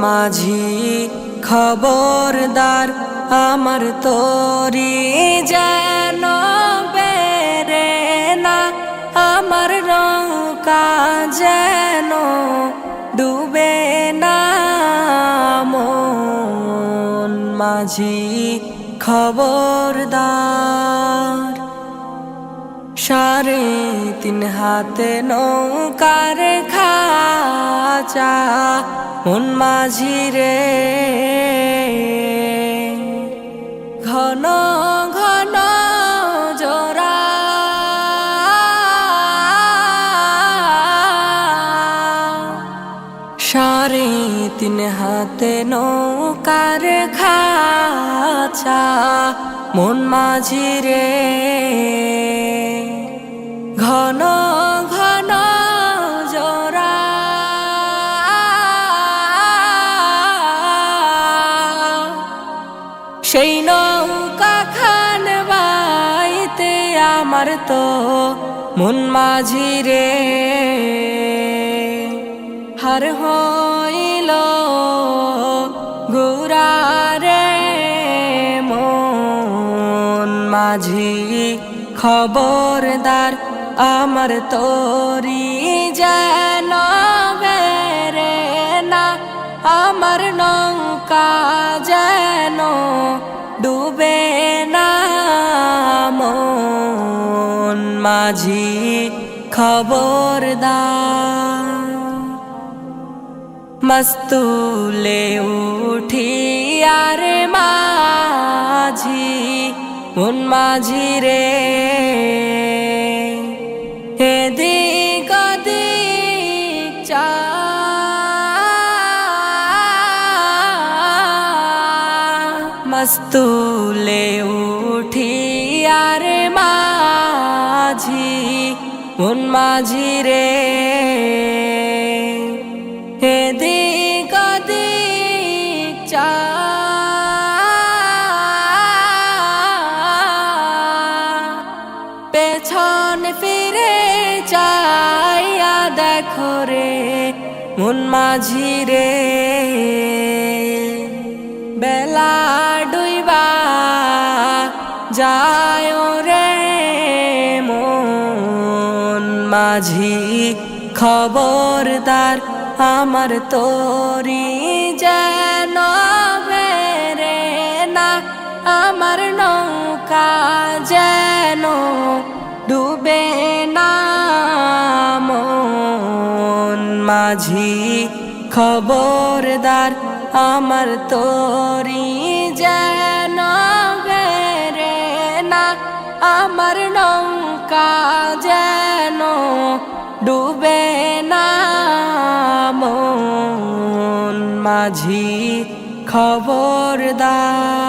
মাঝি খবরদার আমার তোরি যেন বেরে না, আমার নৌকা যেন ডুবে না। মন মাঝি খবরদার, 3.5 হাতে নৌকার খাঁচা মন মাঝি রে। ঘন ঘন জোড়া সাড়ে 3 হাতে নৌকার খাঁচা মন মাঝি রে। ঘন ঘন জোড়া সেই নৌকা খান বাইতে আমার তো মন মাঝি রে। হার হইল গুরা রে মন মাঝি খবরদার আমার তোরি যেন বেরে না, আমার নৌকা যেন ডুবে না। মন মাঝি খবরদার, মস্তুলে উঠি আরে মাঝি মন মাঝি রে। এদিক ওদিক চা মস্তুলে উঠি আরে মাঝি মন মাঝি রে। এদিক ওদিক চা পেছন ফিরে চাইয়া দেখো রে মন মাঝি রে। বেলা ডুইবা যায় রে মন মাঝি খবরদার আমার তোরি যেন বেরে না, আমার নৌকা যেন ডুবে না। মন মাঝি খবরদার আমার তোরি যেন বেরে না, আমার নৌকা যেন ডুবে না। মন মাঝি খবরদার।